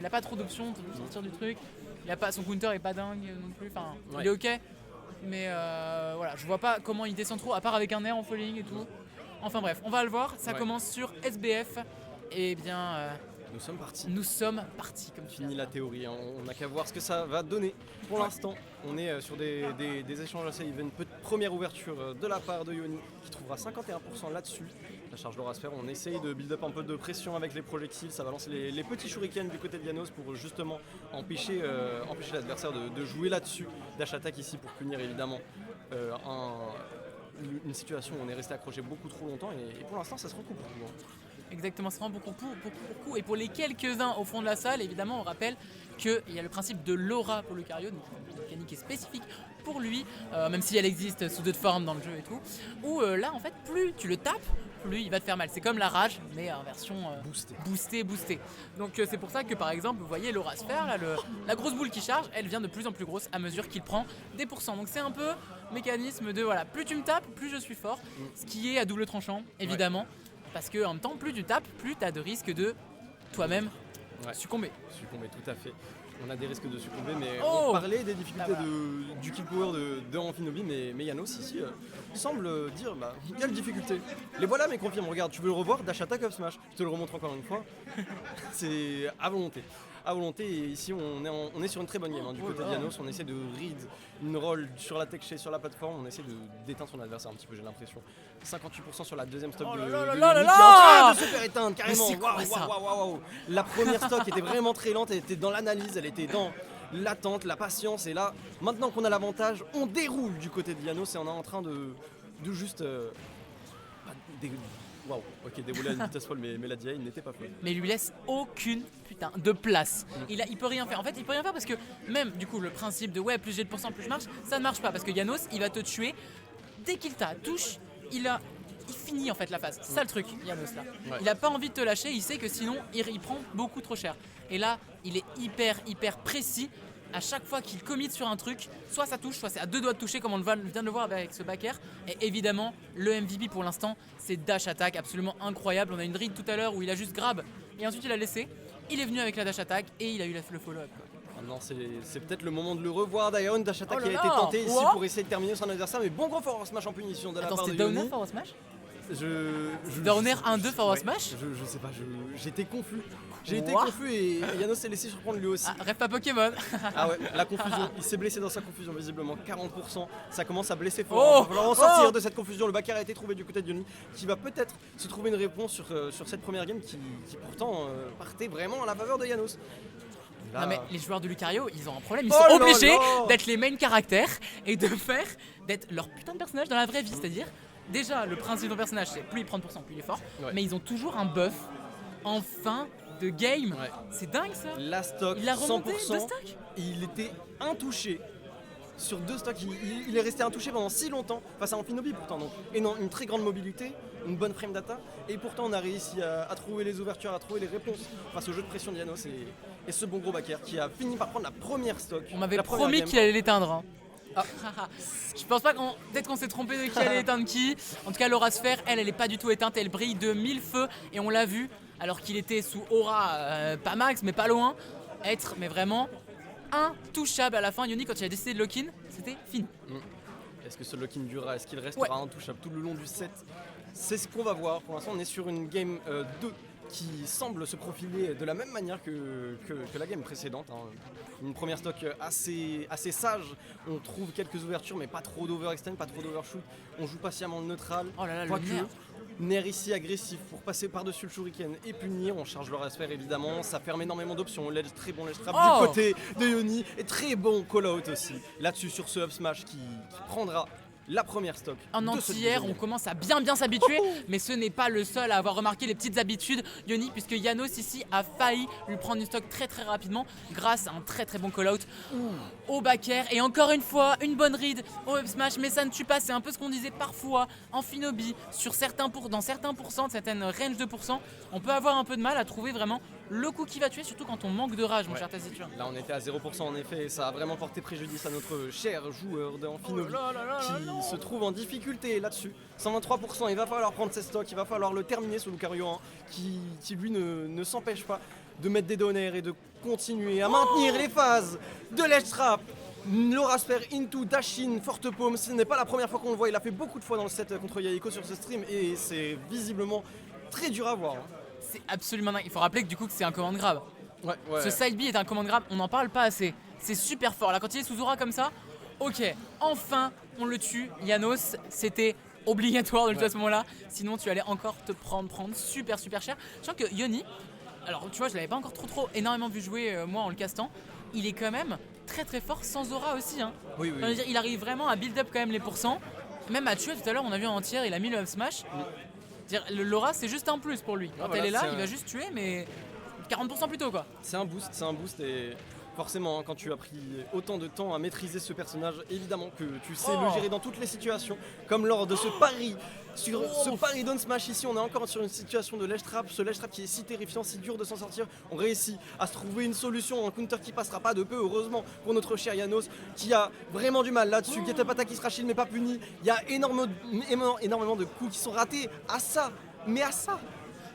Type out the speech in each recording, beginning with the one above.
Il a pas trop d'options pour sortir du truc. Il a pas, son counter est pas dingue non plus. Enfin, il est ok. Mais voilà, je vois pas comment il descend trop, à part avec un air en falling et tout. Enfin bref, on va le voir. Ça commence sur SBF. Et bien, Nous sommes partis, comme tu Fini dis. la théorie, hein. On n'a qu'à voir ce que ça va donner. Pour l'instant, on est sur des échanges assez even. Première ouverture de la part de Yoni qui trouvera 51% là-dessus. La charge l'aura sphère, on essaye de build up un peu de pression avec les projectiles. Ça va lancer les petits shurikens du côté de Janos pour justement empêcher l'adversaire de jouer là-dessus. Dash attack ici pour punir évidemment une situation où on est resté accroché beaucoup trop longtemps. Et pour l'instant, ça se recoupe. Exactement, c'est vraiment beaucoup de coups. Et pour les quelques-uns au fond de la salle, évidemment, on rappelle qu'il y a le principe de l'aura pour Lucario, donc une mécanique qui est spécifique pour lui, même si elle existe sous d'autres formes dans le jeu et tout. Où là, en fait, plus tu le tapes, plus il va te faire mal. C'est comme la rage, mais en version boostée. Donc c'est pour ça que, par exemple, vous voyez l'aura sphère, là, la grosse boule qui charge, elle devient de plus en plus grosse à mesure qu'il prend des pourcents. Donc c'est un peu mécanisme de, voilà, plus tu me tapes, plus je suis fort, ce qui est à double tranchant, évidemment. Parce que en même temps, plus tu tapes, plus tu as de risques de toi-même succomber. Succomber, tout à fait. On a des risques de succomber, mais on parlait des difficultés du kill power de Amphinobi, mais Janos ici semble dire quelle difficulté. Les voilà, mais confirme, regarde, tu veux le revoir, dash attack up smash. Je te le remontre encore une fois. C'est à volonté. À volonté, et ici on est sur une très bonne game hein. Du côté de Janos, on essaie de read une roll sur la tech sur la plateforme, on essaie d'éteindre son adversaire un petit peu, j'ai l'impression. 58% sur la deuxième stock de Yoni qui est en train de se faire éteindre carrément. Waouh. La première stock était vraiment très lente, elle était dans l'analyse, elle était dans l'attente, la patience, et là, maintenant qu'on a l'avantage, on déroule du côté de Janos et on est en train de juste waouh, ok, déroulé à une vitesse folle, mais la DI n'était pas folle. Mais il lui laisse aucune putain de place. Il peut rien faire. En fait, il peut rien faire parce que même du coup le principe de plus j'ai de pourcent, plus je marche, ça ne marche pas parce que Janos, il va te tuer dès qu'il t'a touche. Il finit en fait la phase. C'est ça le truc, Janos là. Ouais. Il a pas envie de te lâcher. Il sait que sinon il prend beaucoup trop cher. Et là, il est hyper précis. À chaque fois qu'il commit sur un truc, soit ça touche, soit c'est à deux doigts de toucher comme on vient de le voir avec ce back air. Et évidemment, le MVP pour l'instant, c'est dash attack absolument incroyable. On a une read tout à l'heure où il a juste grab et ensuite il a laissé. Il est venu avec la dash attack et il a eu le follow-up. Non, c'est peut-être le moment de le revoir d'ailleurs. Une dash attack qui a été tentée ici pour essayer de terminer son adversaire, mais bon gros forward smash en punition de la part de Yoni. C'était downer forward smash Downer 1-2 forward smash Je sais pas, j'étais confus. J'ai été confus et Janos s'est laissé surprendre lui aussi. Rêve pas Pokémon. Ah ouais, la confusion, il s'est blessé dans sa confusion visiblement, 40%, ça commence à blesser fort. Il va falloir en sortir de cette confusion, le backer a été trouvé du côté de Yoni, qui va peut-être se trouver une réponse sur cette première game qui pourtant partait vraiment à la faveur de Janos. Là... Non mais les joueurs de Lucario, ils ont un problème, ils sont obligés d'être les main caractères et d'être leur putain de personnage dans la vraie vie, c'est-à-dire déjà le principe de ton personnage c'est plus il prend de pourcent, plus il est fort, mais ils ont toujours un buff en fin de game. C'est dingue ça. La stock, il a remonté 100%, 2 stocks. Il était intouché sur 2 stocks, il est resté intouché pendant si longtemps face à Amphinobi pourtant, donc une très grande mobilité, une bonne frame data, et pourtant on a réussi à trouver les ouvertures, à trouver les réponses face au jeu de pression de Janos et ce bon gros backer qui a fini par prendre la première stock. On m'avait promis qu'il allait l'éteindre hein. Je pense pas peut-être qu'on s'est trompé de qui allait éteindre qui. En tout cas l'aura sphère, elle est pas du tout éteinte, elle brille de 1000 feux et on l'a vu alors qu'il était sous aura, pas max mais pas loin, être mais vraiment intouchable à la fin. Yoni quand il a décidé de lock-in, c'était fini. Est-ce que ce lock-in durera, est-ce qu'il restera intouchable tout le long du set? C'est ce qu'on va voir. Pour l'instant on est sur une game 2 qui semble se profiler de la même manière que la game précédente. Une première stock assez sage, on trouve quelques ouvertures mais pas trop d'overextend, pas trop d'overshoot, on joue patiemment le neutral, Nair ici agressif pour passer par-dessus le shuriken et punir, on charge le sphère évidemment, ça ferme énormément d'options, très bon ledge trap du côté de Yoni et très bon call-out aussi, là-dessus sur ce up smash qui prendra la première stock. En anti-air, on commence à bien s'habituer, mais ce n'est pas le seul à avoir remarqué les petites habitudes Yoni, puisque Janos ici a failli lui prendre une stock très rapidement grâce à un très bon call-out au backer. Et encore une fois, une bonne read au up smash, mais ça ne tue pas. C'est un peu ce qu'on disait parfois en Finobi, dans certains pourcents, de certaines ranges de pourcents, on peut avoir un peu de mal à trouver vraiment le coup qui va tuer, surtout quand on manque de rage, mon cher Taciturne. Là on était à 0% en effet, et ça a vraiment porté préjudice à notre cher joueur d'Amphinobi qui se trouve en difficulté là-dessus. 123%, il va falloir prendre ses stocks, il va falloir le terminer ce Lucario qui lui ne s'empêche pas de mettre des donners et de continuer à maintenir les phases de l'edge trap. Laurasfer into Dashin, forte paume, ce n'est pas la première fois qu'on le voit, il a fait beaucoup de fois dans le set contre Yahiko sur ce stream et c'est visiblement très dur à voir. C'est absolument dingue. Il faut rappeler que du coup que c'est un command grab. Ouais. Ce side B est un command grab, on n'en parle pas assez. C'est super fort. Là, quand il est sous Aura comme ça, ok, enfin on le tue. Janos, c'était obligatoire de le tuer à ce moment-là. Sinon, tu allais encore te prendre super cher. Je sens que Yoni, alors tu vois, je l'avais pas encore trop énormément vu jouer moi en le castant. Il est quand même très fort sans Aura aussi. Hein. Oui. Enfin, je veux dire, il arrive vraiment à build up quand même les pourcents. Même à tuer tout à l'heure, on a vu en entière, il a mis le up smash. L'aura c'est juste un plus pour lui. Quand elle est là, il va juste tuer, mais 40% plus tôt quoi. C'est un boost et forcément quand tu as pris autant de temps à maîtriser ce personnage, évidemment que tu sais le gérer dans toutes les situations, comme lors de ce pari. Sur ce pari down smash ici, on est encore sur une situation de ledge trap, ce ledge trap qui est si terrifiant, si dur de s'en sortir. On réussit à se trouver une solution, un counter qui passera pas de peu, heureusement pour notre cher Janos qui a vraiment du mal là-dessus. Getapata qui sera shield mais pas puni. Il y a énormément de coups qui sont ratés à ça.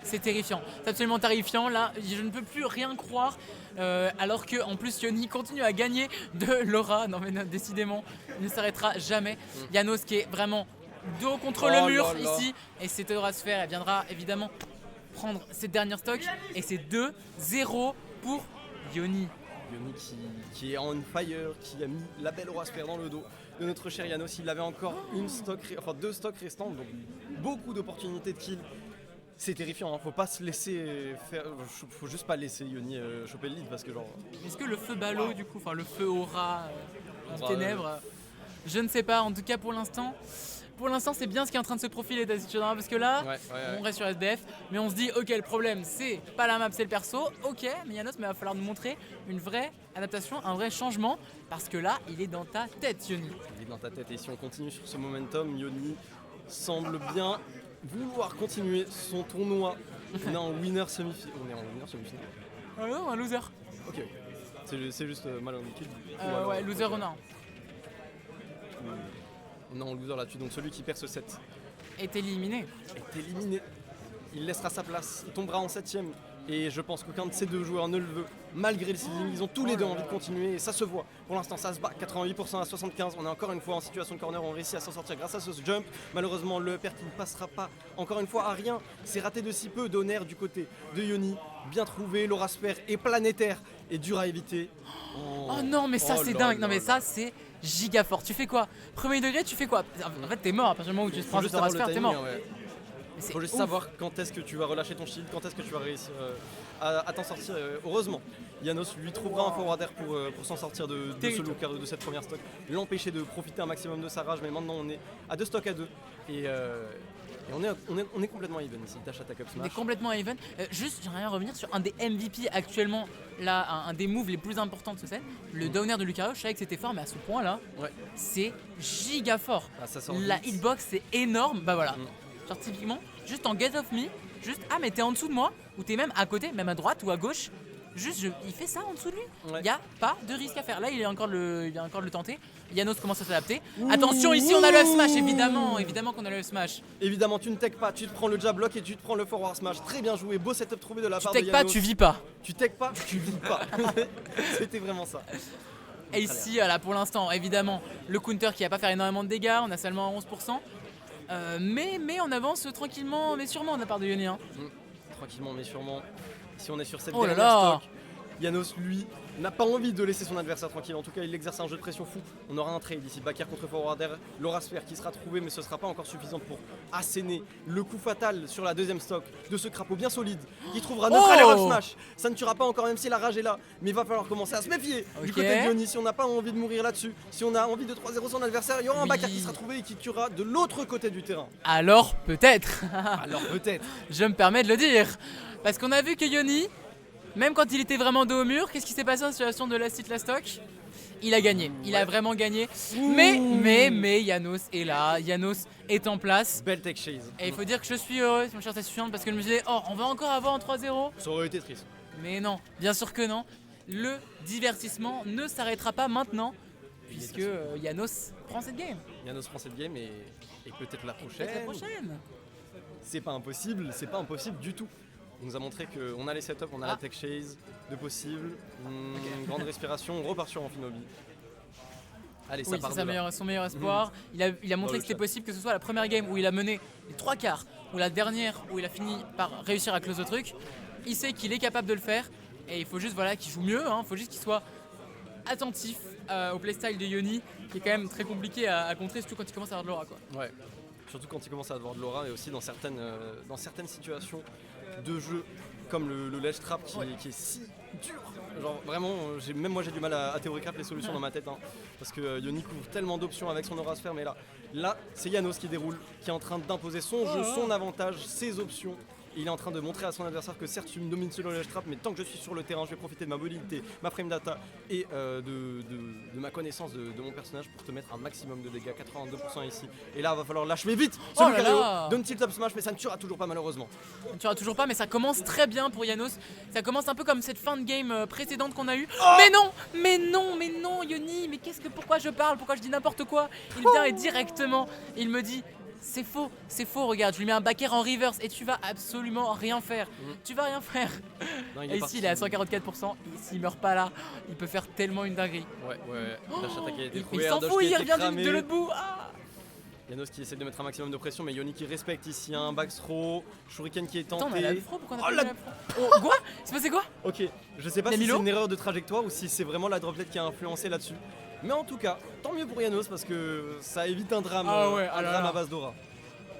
C'est terrifiant, c'est absolument terrifiant. Là, je ne peux plus rien croire. Alors que en plus Yoni continue à gagner de Laura. Non mais non, décidément, il ne s'arrêtera jamais. Janos qui est vraiment dos contre le mur ici. Et cette Aurasphère, elle viendra évidemment prendre cette dernière stock. Et c'est 2-0 pour Yoni. Yoni qui est on fire, qui a mis la belle Aurasphère dans le dos de notre cher Janos. Il avait encore deux stocks restants, donc beaucoup d'opportunités de kill. C'est terrifiant, hein. Faut pas se laisser faire, faut juste pas laisser Yoni choper le lead parce que genre. Est-ce que le feu ballot du coup, enfin le feu aura du ténèbres, je ne sais pas. En tout cas pour l'instant c'est bien ce qui est en train de se profiler parce que là on reste sur SDF, mais on se dit ok, le problème c'est pas la map, c'est le perso. Ok, mais Janos, mais il va falloir nous montrer une vraie adaptation, un vrai changement, parce que là il est dans ta tête Yoni. Il est dans ta tête et si on continue sur ce momentum, Yoni semble bien vouloir continuer son tournoi. On est en winner semi-finale. Ah non, un loser. Ok. C'est juste mal en équipe. Ouais, loser on a un. On est en loser là-dessus, donc celui qui perd ce set est éliminé. Il laissera sa place, il tombera en 7ème. Et je pense qu'aucun de ces deux joueurs ne le veut, malgré le seeding. Ils ont tous les deux envie de continuer et ça se voit. Pour l'instant, ça se bat 88% à 75%. On est encore une fois en situation de corner. On réussit à s'en sortir grâce à ce jump. Malheureusement, le upper qui ne passera pas encore une fois à rien. C'est raté de si peu. D'honneur du côté de Yoni. Bien trouvé. Laurasphère est planétaire et dur à éviter. Oh non, mais ça c'est dingue. Non, mais ça c'est giga fort. Tu fais quoi? Premier degré, tu fais quoi? En fait, t'es mort à partir du moment où tu te prends cette Laurasphère, t'es mort. Il faut juste savoir quand est-ce que tu vas relâcher ton shield, quand est-ce que tu vas réussir à t'en sortir. Heureusement, Janos lui trouvera un forwarder pour s'en sortir de ce looker, de cette première stock, l'empêcher de profiter un maximum de sa rage. Mais maintenant, on est à 2 stocks à 2 et on est complètement even ici. Dash attack up smash. On est complètement even. Juste, j'aimerais revenir sur un des MVP actuellement, là, un des moves les plus importants de ce set, le downer de Lucario. Je savais que c'était fort, mais à ce point-là, c'est giga fort. La hitbox, c'est énorme. Bah voilà. Genre typiquement, juste en get off me, juste mais t'es en dessous de moi, ou t'es même à côté, même à droite ou à gauche, juste il fait ça en dessous de lui. Y a pas de risque à faire. Là il est encore le tenter. Janos commence à s'adapter. Attention, ici on a le F smash, évidemment qu'on a le F smash. Évidemment, tu ne tech pas, tu te prends le jab block et tu te prends le forward smash. Très bien joué, beau setup trouvé de la part de Janos. Tu tech pas, tu vis pas. Tu tech pas, tu vis pas. C'était vraiment ça. Et ici, là pour l'instant, évidemment, le counter qui va pas faire énormément de dégâts, on a seulement 11%. Mais on avance tranquillement mais sûrement de la part de Yoni. Tranquillement mais sûrement. Si on est sur cette dernière stock, Janos lui n'a pas envie de laisser son adversaire tranquille. En tout cas, il exerce un jeu de pression fou. On aura un trade ici, backer contre forwarder, Laurasphère qui sera trouvé, mais ce sera pas encore suffisant pour asséner le coup fatal sur la deuxième stock de ce crapaud bien solide qui trouvera notre alert smash. Ça ne tuera pas encore même si la rage est là, mais il va falloir commencer à se méfier du côté de Yoni. Si on n'a pas envie de mourir là-dessus, si on a envie de 3-0 son adversaire, il y aura un backer qui sera trouvé et qui tuera de l'autre côté du terrain. Alors peut-être. Je me permets de le dire, parce qu'on a vu que Yoni, même quand il était vraiment dos au mur, qu'est-ce qui s'est passé en situation de last hit last stock? Il a gagné, il a vraiment gagné. Mais Janos est là, Janos est en place. Belle tech chase. Et il faut dire que je suis heureux, mon cher Tessufiant, parce que je me disais, on va encore avoir un 3-0. Ça aurait été triste. Mais non, bien sûr que non. Le divertissement ne s'arrêtera pas maintenant, puisque Janos prend cette game. Janos prend cette game et peut-être la prochaine. C'est pas impossible du tout. nous a montré qu'on a les setups, on a la tech chase de possible, une grande respiration, on repart sur Amphinobi. Allez, ça part de là. Son meilleur espoir. Il a montré que c'était possible, que ce soit la première game où il a mené les 3 quarts, ou la dernière où il a fini par réussir à close le truc. Il sait qu'il est capable de le faire et il faut juste qu'il joue mieux, il faut juste qu'il soit attentif au playstyle de Yoni, qui est quand même très compliqué à contrer, surtout quand il commence à avoir de l'aura, quoi. Ouais, surtout quand il commence à avoir de l'aura et aussi dans certaines situations de jeu comme le ledge trap qui est si dur. Genre vraiment, même moi j'ai du mal à théorie-crap les solutions dans ma tête, parce que Yoni couvre tellement d'options avec son aura sphère, mais là c'est Janos qui déroule, qui est en train d'imposer son jeu, son avantage, ses options. Il est en train de montrer à son adversaire que certes tu me domines sur le ledge trap, mais tant que je suis sur le terrain, je vais profiter de ma mobilité, ma frame data et de ma connaissance de mon personnage pour te mettre un maximum de dégâts, 82% ici. Et là, il va falloir l'achever vite. Ce Lucario donne tilt up smash, mais ça ne tuera toujours pas malheureusement. Ça ne tuera toujours pas, mais ça commence très bien pour Janos. Ça commence un peu comme cette fin de game précédente qu'on a eue. Mais non, Yoni, mais pourquoi je parle, pourquoi je dis n'importe quoi? Il vient et directement, il me dit. C'est faux, regarde, je lui mets un back air en reverse et tu vas absolument rien faire. Tu vas rien faire. Non, et ici, il est à 144%, s'il meurt pas là, il peut faire tellement une dinguerie. Ouais, Dash attaque a été trouvé, il s'en fout, il revient de l'autre bout. Janos qui essaie de mettre un maximum de pression, mais Yoni qui respecte ici un back throw, Shuriken qui est tenté. Attends, on a la pro, pourquoi on a pas la pro? Quoi? C'est passé quoi? Ok, je sais pas si c'est une erreur de trajectoire ou si c'est vraiment la droplet qui a influencé là-dessus. Mais en tout cas, tant mieux pour Janos parce que ça évite un drame, à base d'aura.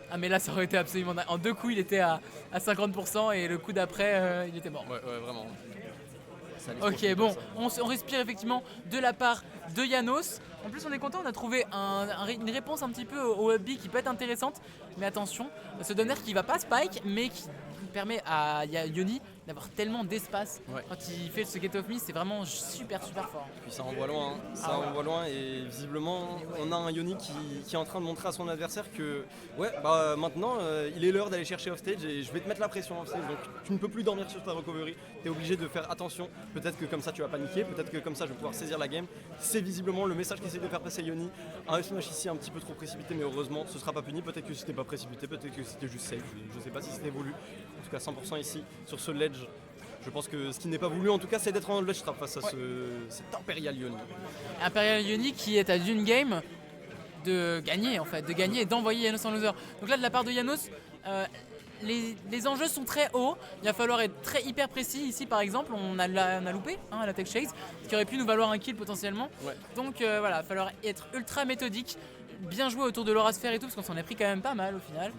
Ah mais là ça aurait été absolument... En 2 coups il était à 50% et le coup d'après il était mort. Ouais, vraiment. Ok, bon, on respire effectivement de la part de Janos. En plus on est content, on a trouvé une réponse un petit peu au up B qui peut être intéressante. Mais attention, ce donner qui va pas spike mais qui permet à Yoni d'avoir tellement d'espace. Quand il fait ce get off me, c'est vraiment super fort. Puis ça envoie loin, et visiblement on a un Yoni qui est en train de montrer à son adversaire que maintenant il est l'heure d'aller chercher offstage et je vais te mettre la pression offstage, donc tu ne peux plus dormir sur ta recovery, tu es obligé de faire attention, peut-être que comme ça tu vas paniquer, peut-être que comme ça je vais pouvoir saisir la game. C'est visiblement le message qu'essaie de faire passer Yoni. Un smash ici un petit peu trop précipité, mais heureusement ce sera pas puni, peut-être que c'était pas précipité, peut-être que c'était juste safe, je sais pas si c'était voulu. En tout cas 100% ici sur ce ledge. Je pense que ce qui n'est pas voulu en tout cas c'est d'être en ledge trap face à cet Imperial Yoni. Imperial Yoni qui est à d'une game de gagner et d'envoyer Janos en loser. Donc là de la part de Janos, les enjeux sont très hauts, il va falloir être hyper précis. Ici par exemple on a loupé la tech chase qui aurait pu nous valoir un kill potentiellement. Donc il va falloir être ultra méthodique, bien jouer autour de l'aura sphère et tout parce qu'on s'en est pris quand même pas mal au final.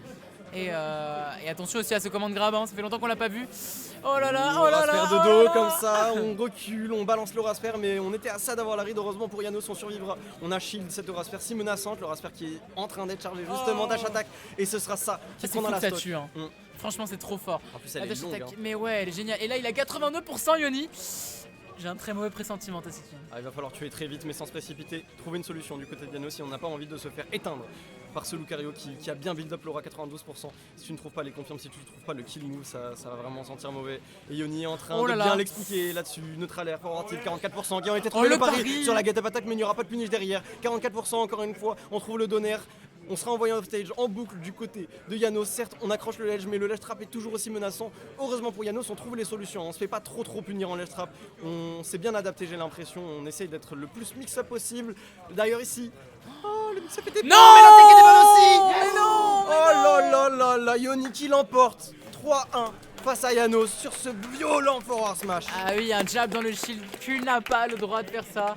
Et attention aussi à ce command grab, ça fait longtemps qu'on l'a pas vu. Oh là là, de dos comme ça, on recule, on balance l'aura sphère, mais on était à ça d'avoir la read. Heureusement pour Janos, on survivra. On a shield cette aura sphère si menaçante, l'aura sphère qui est en train d'être chargée justement dash attack, et ce sera ça qui prendra la stock. Franchement c'est trop fort. En plus elle est longue, mais ouais, elle est géniale. Et là il a 82% Yoni. J'ai un très mauvais pressentiment ta situation. Il va falloir tuer très vite mais sans se précipiter, trouver une solution du côté de Janos si on n'a pas envie de se faire éteindre par ce Lucario qui a bien build up l'aura 92%. Si tu ne trouves pas les confirmes, si tu ne trouves pas le kill move, ça va vraiment sentir mauvais. Et Yoni est en train de bien l'expliquer là-dessus. Neutral air, forward tilt 44% qui ont été trouvés le pari sur la get up attack, mais il n'y aura pas de punish derrière. 44% encore une fois, on trouve le donner. On sera envoyé off stage en boucle du côté de Janos. Certes, on accroche le ledge, mais le ledge trap est toujours aussi menaçant. Heureusement pour Janos, on trouve les solutions. On se fait pas trop punir en ledge trap. On s'est bien adapté, j'ai l'impression. On essaye d'être le plus mix-up possible. D'ailleurs ici, le mix-up était non, mais la tech était bonne aussi. Mais non, oh là là, Yoni qui l'emporte 3-1 face à Janos sur ce violent forward smash. Ah oui, un jab dans le shield, tu n'as pas le droit de faire ça.